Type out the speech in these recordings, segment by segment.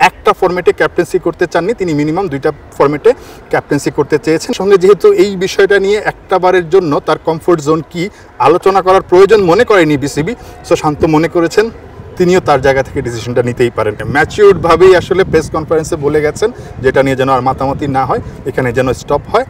একটা ফরম্যাটে ক্যাপ্টেন্সি করতে চাননি, তিনি মিনিমাম 2টা ফরম্যাটে ক্যাপ্টেন্সি করতে চেয়েছেন। সঙ্গে যেহেতু এই বিষয়টা নিয়ে একটা বারের জন্য তার কমফোর্ট জোন কি আলোচনা করার প্রয়োজন মনে করেনি বিসিবি, সো শান্ত মনে করেছেন তিনিও তার জায়গা থেকে ডিসিশনটা নিতেই পারেন। ম্যাচিউরডভাবেই আসলে প্রেস কনফারেন্সে বলে গেছেন, যেটা নিয়ে যেন আর মাতামাতি না হয়, এখানে যেন স্টপ হয়।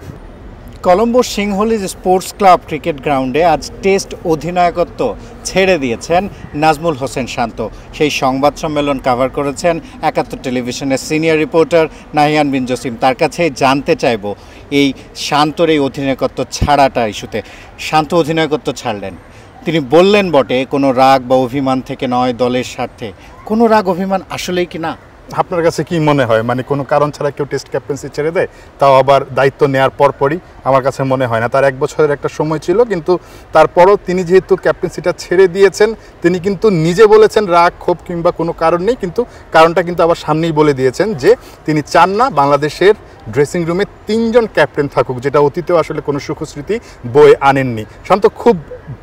Colombo Sinhalese sports club cricket গ্রাউন্ডে আজ টেস্ট অধিনায়কত্ব ছেড়ে দিয়েছেন নাজমুল হোসেন শান্ত। সেই সংবাদ সম্মেলন কভার করেছেন ৭১ টেলিভিশনের সিনিয়র রিপোর্টার নাহিয়ান বিন জসিম। তার কাছে জানতে চাইব এই শান্তর এই অধিনায়কত্ব ছাড়াটা ইস্যুতে। শান্ত অধিনায়কত্ব ছাড়লেন, তিনি বললেন বটে কোনো রাগ বা অভিমান থেকে নয়, দলের স্বার্থে। কোনো রাগ অভিমান আসলেই কি না? আপনার কাছে কি মনে হয়, মানে কোনো কারণ ছাড়া কেউ টেস্ট ক্যাপ্টেন্সি ছেড়ে দেয়, তাও আবার দায়িত্ব নেওয়ার পরপরই? আমার কাছে মনে হয় না। তার 1 বছরের একটা সময় ছিল, কিন্তু তারপরও তিনি যেহেতু ক্যাপ্টেন্সিটা ছেড়ে দিয়েছেন, তিনি কিন্তু নিজে বলেছেন রাগ ক্ষোভ কিংবা কোনো কারণ নেই, কিন্তু কারণটা কিন্তু আবার সামনেই বলে দিয়েছেন যে তিনি চান না বাংলাদেশের ড্রেসিং রুমে 3 জন ক্যাপ্টেন থাকুক, যেটা অতীতেও আসলে কোনো সুখস্মৃতি বয়ে আনেননি। শান্ত খুব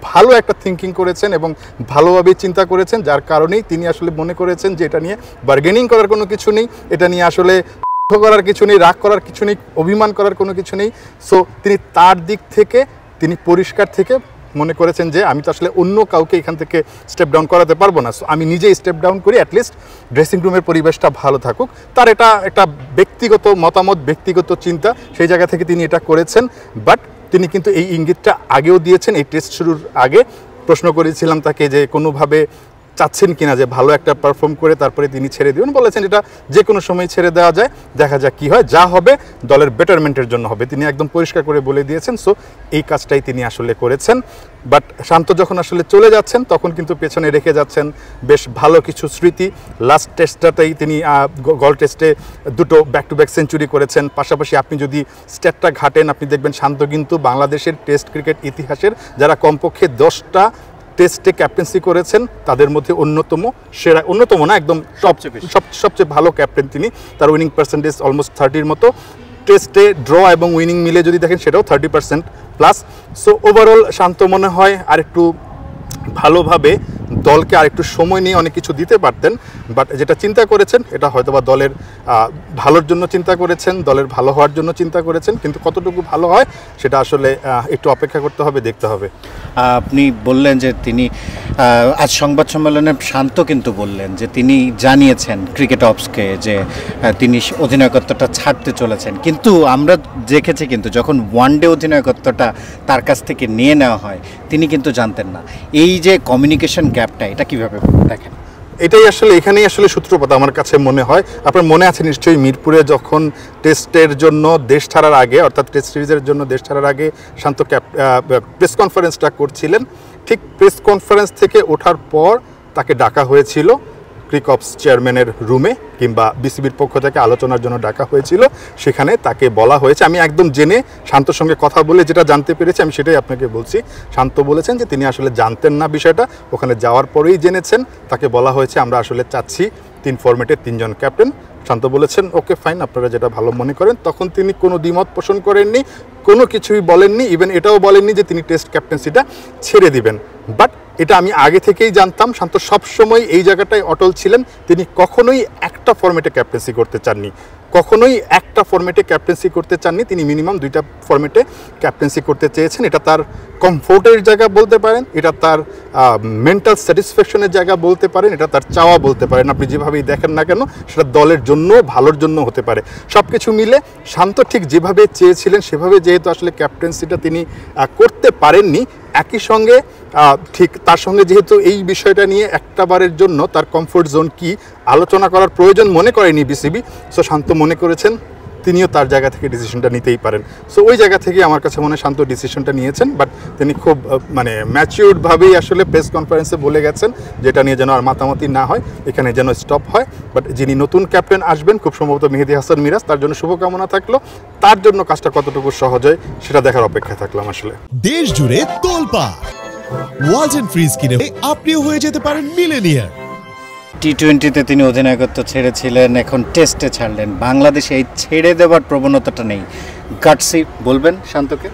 ভালো একটা থিঙ্কিং করেছেন এবং ভালোভাবেই চিন্তা করেছেন, যার কারণেই তিনি আসলে মনে করেছেন যে এটা নিয়ে বার্গেনিং করার কোনো কিছু নেই, এটা নিয়ে আসলে করার কিছু নেই, রাগ করার কিছু নেই, অভিমান করার কোনো কিছু নেই। সো তিনি তার দিক থেকে তিনি পরিষ্কার থেকে মনে করেছেন যে আমি তো আসলে অন্য কাউকে এখান থেকে স্টেপ ডাউন করাতে পারবো না, সো আমি নিজেই স্টেপ ডাউন করি, অ্যাটলিস্ট ড্রেসিং রুমের পরিবেশটা ভালো থাকুক। তার এটা একটা ব্যক্তিগত মতামত, ব্যক্তিগত চিন্তা, সেই জায়গা থেকে তিনি এটা করেছেন। বাট তিনি কিন্তু এই ইঙ্গিতটা আগেও দিয়েছেন। এই টেস্ট শুরুর আগে প্রশ্ন করেছিলাম তাকে যে কোনোভাবে চাচ্ছেন কিনা যে ভালো একটা পারফর্ম করে তারপরে তিনি ছেড়ে দিবেন, বলেছেন এটা যে কোনো সময় ছেড়ে দেওয়া যায়, দেখা যাক কী হয়, যা হবে দলের বেটারমেন্টের জন্য হবে, তিনি একদম পরিষ্কার করে বলে দিয়েছেন। সো এই কাজটাই তিনি আসলে করেছেন। বাট শান্ত যখন আসলে চলে যাচ্ছেন তখন কিন্তু পেছনে রেখে যাচ্ছেন বেশ ভালো কিছু স্মৃতি। লাস্ট টেস্টটাতেই তিনি গল টেস্টে 2টো ব্যাক টু ব্যাক সেঞ্চুরি করেছেন। পাশাপাশি আপনি যদি স্ট্যাটটা ঘাটেন, আপনি দেখবেন শান্ত কিন্তু বাংলাদেশের টেস্ট ক্রিকেট ইতিহাসের যারা কমপক্ষে 10টা টেস্টে ক্যাপ্টেন্সি করেছেন তাদের মধ্যে অন্যতম সেরা, অন্যতম না, একদম সবচেয়ে ভালো ক্যাপ্টেন তিনি। তার উইনিং পার্সেন্টেজ অলমোস্ট 30-র মতো, টেস্টে ড্র এবং উইনিং মিলে যদি দেখেন সেটাও 30% প্লাস। সো ওভারঅল শান্ত মনে হয় আরেকটু ভালোভাবে দলকে আরেকটু সময় নিয়ে অনেক কিছু দিতে পারতেন। বাট যেটা চিন্তা করেছেন এটা হয়তো বা দলের ভালোর জন্য চিন্তা করেছেন, দলের ভালো হওয়ার জন্য চিন্তা করেছেন, কিন্তু কতটুকু ভালো হয় সেটা আসলে একটু অপেক্ষা করতে হবে, দেখতে হবে। আপনি বললেন যে তিনি আজ সংবাদ সম্মেলনে শান্ত কিন্তু বললেন যে তিনি জানিয়েছেন ক্রিকেট অপসকে যে তিনি অধিনায়কত্বটা ছাড়তে চলেছেন, কিন্তু আমরা দেখেছি কিন্তু যখন ওয়ানডে অধিনায়কত্বটা তার কাছ থেকে নিয়ে নেওয়া হয় তিনি কিন্তু জানতেন না। এই যে কমিউনিকেশন গ্যাপটা, এটা কীভাবে দেখেন? এটাই আসলে এখানেই আসলে সূত্রপাত আমার কাছে মনে হয়। আপনার মনে আছে নিশ্চয়ই মিরপুরে যখন টেস্টের জন্য দেশ ছাড়ার আগে, অর্থাৎ টেস্ট সিরিজের জন্য দেশ ছাড়ার আগে শান্ত প্রেস কনফারেন্সটা করছিলেন, ঠিক প্রেস কনফারেন্স থেকে ওঠার পর তাকে ডাকা হয়েছিল ক্রিকঅপস চেয়ারম্যানের রুমে, কিংবা বিসিবির পক্ষ থেকে আলোচনার জন্য ডাকা হয়েছিল। সেখানে তাকে বলা হয়েছে, আমি একদম জেনে শান্তর সঙ্গে কথা বলে যেটা জানতে পেরেছি আমি সেটাই আপনাকে বলছি। শান্ত বলেছেন যে তিনি আসলে জানতেন না বিষয়টা, ওখানে যাওয়ার পরেই জেনেছেন। তাকে বলা হয়েছে আমরা আসলে চাচ্ছি 3 ফরম্যাটে 3 জন ক্যাপ্টেন। শান্ত বলেছেন ওকে ফাইন, আপনারা যেটা ভালো মনে করেন। তখন তিনি কোনো দ্বিমত পোষণ করেননি, কোনো কিছুই বলেননি, ইভেন এটাও বলেননি যে তিনি টেস্ট ক্যাপ্টেন্সিটা ছেড়ে দিবেন। বাট এটা আমি আগে থেকেই জানতাম, শান্ত সবসময় এই জায়গাটায় অটল ছিলেন, তিনি কখনোই একটা ফরম্যাটে ক্যাপ্টেন্সি করতে চাননি, কখনোই একটা ফরম্যাটে ক্যাপ্টেন্সি করতে চাননি, তিনি মিনিমাম 2টা ফরম্যাটে ক্যাপ্টেন্সি করতে চেয়েছেন। এটা তার কমফোর্টের জায়গা বলতে পারেন, এটা তার মেন্টাল স্যাটিসফ্যাকশনের জায়গা বলতে পারেন, এটা তার চাওয়া বলতে পারেন। আপনি যেভাবেই দেখেন না কেন সেটা দলের জন্য ভালোর জন্য হতে পারে। সব কিছু মিলে শান্ত ঠিক যেভাবে চেয়েছিলেন সেভাবে যেহেতু আসলে ক্যাপ্টেন্সিটা তিনি করতে পারেননি, একই সঙ্গে ঠিক তার সঙ্গে যেহেতু এই বিষয়টা নিয়ে একটা বারের জন্য তার কমফোর্ট জোন কি আলোচনা করার প্রয়োজন মনে করেনি বিসিবি, সো শান্ত মনে করেছেন তিনিও তার জায়গা থেকে ডিসিশনটা নিতেই পারেন। সো ওই জায়গা থেকে আমার কাছে মনে হয় শান্ত ডিসিশনটা নিয়েছেন। বাট তিনি খুব মানে ম্যাচিউরডভাবেই আসলে প্রেস কনফারেন্সে বলে গেছেন, যেটা নিয়ে যেন আর মাতামাতি না হয়, এখানে যেন স্টপ হয়। বাট যিনি নতুন ক্যাপ্টেন আসবেন খুব সম্ভবত মেহেদী হাসান মিরাজ, তার জন্য শুভকামনা থাকলো। তার জন্য কাজটা কতটুকু সহজ হয় সেটা দেখার অপেক্ষায় থাকলাম। আসলে দেশ জুড়ে তোলপাড়, ওয়ালটন ফ্রিজ কিনে আপনিও হয়ে যেতে পারেন মিলেনিয়ার। টি-20তে তিনি অধিনায়কত্ব ছেড়েছিলেন, এখন টেস্টে ছাড়লেন। বাংলাদেশে এই ছেড়ে দেওয়ার প্রবণতাটা নেই, গাটসি বলবেন শান্তকে?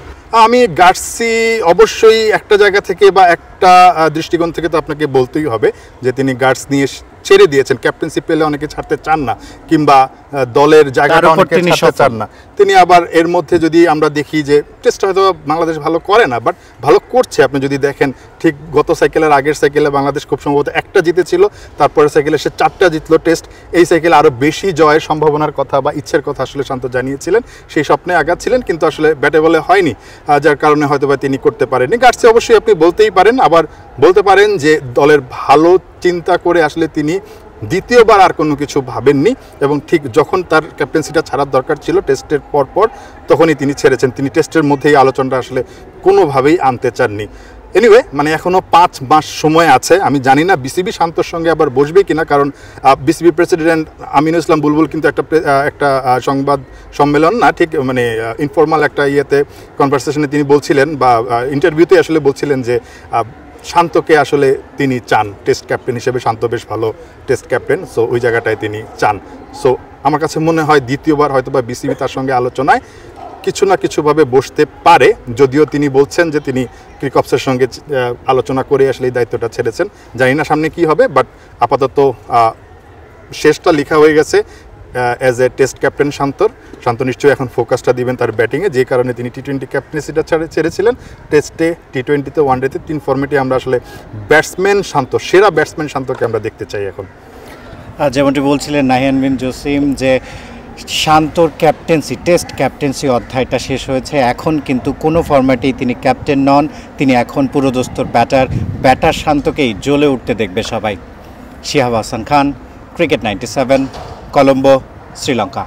আমি গাটসি অবশ্যই একটা জায়গা থেকে বা একটা দৃষ্টিকোণ থেকে তো আপনাকে বলতেই হবে যে তিনি গাটস নিয়ে ছেড়ে দিয়েছেন। ক্যাপ্টেন্সি পেলে অনেকে ছাড়তে চান না, কিংবা দলের জায়গাটা তার উপর অনেকে তিনি ছাড়তে সফল। চান না। তিনি আবার এর মধ্যে যদি আমরা দেখি যে টেস্ট হয়তো বাংলাদেশ ভালো করে না, বাট ভালো করছে। আপনি যদি দেখেন ঠিক গত সাইকেলের আগের সাইকেলে বাংলাদেশ খুব সম্ভবত একটা জিতেছিল, তারপরের সাইকেলে সে 4টা জিতলো টেস্ট। এই সাইকেলে আরও বেশি জয়ের সম্ভাবনার কথা বা ইচ্ছের কথা আসলে শান্ত জানিয়েছিলেন, সেই স্বপ্নে আগাচ্ছিলেন, কিন্তু আসলে ব্যাটে বলে হয়নি, যার কারণে হয়তো বা তিনি করতে পারেননি। গার্সি অবশ্যই আপনি বলতেই পারেন, আবার বলতে পারেন যে দলের ভালো চিন্তা করে আসলে তিনি দ্বিতীয়বার আর কোনো কিছু ভাবেননি, এবং ঠিক যখন তার ক্যাপ্টেন্সিটা ছাড়ার দরকার ছিল টেস্টের পর তখনই তিনি ছেড়েছেন। তিনি টেস্টের মধ্যেই আলোচনাটা আসলে কোনোভাবেই আনতে চাননি। এনিওয়ে, মানে এখনও 5 মাস সময় আছে। আমি জানি না বিসিবি শান্তর সঙ্গে আবার বসবে কিনা, কারণ বিসিবি প্রেসিডেন্ট আমিনুল ইসলাম বুলবুল কিন্তু একটা সংবাদ সম্মেলন না, ঠিক মানে ইনফর্মাল একটা কনভারসেশনে তিনি বলছিলেন, বা ইন্টারভিউতে আসলে বলছিলেন যে শান্তকে আসলে তিনি চান টেস্ট ক্যাপ্টেন হিসেবে। শান্ত বেশ ভালো টেস্ট ক্যাপ্টেন, সো ওই জায়গাটায় তিনি চান। সো আমার কাছে মনে হয় দ্বিতীয়বার হয়তো বা বিসিবি তার সঙ্গে আলোচনায় কিছু না কিছুভাবে বসতে পারে, যদিও তিনি বলছেন যে তিনি ক্রিকপসের সঙ্গে আলোচনা করে আসলে এই দায়িত্বটা ছেড়েছেন। জানি না সামনে কি হবে, বাট আপাতত শেষটা লেখা হয়ে গেছে অ্যাজ এ টেস্ট ক্যাপ্টেন শান্ত নিশ্চয়ই এখন ফোকাসটা দিবেন তার ব্যাটিংয়ে, যে কারণে তিনি টি-20 ক্যাপ্টেন্সিটা ছেড়েছিলেন। টেস্টে, টি-20তে, ওয়ানডেতে 3 ফর্মেটে আমরা আসলে সেরা ব্যাটসম্যান শান্তকে আমরা দেখতে চাই এখন। যেমনটি বলছিলেন নাহিয়ান বিন জসিম যে শান্তর ক্যাপ্টেন্সি, টেস্ট ক্যাপ্টেন্সি অধ্যায়টা শেষ হয়েছে। এখন কিন্তু কোনো ফরম্যাটেই তিনি ক্যাপ্টেন নন, তিনি এখন পুরোদস্তুর ব্যাটার শান্তকেই জ্বলে উঠতে দেখবে সবাই। শিহাব হাসান খান, ক্রিকেট 97, কলম্বো, শ্রীলঙ্কা।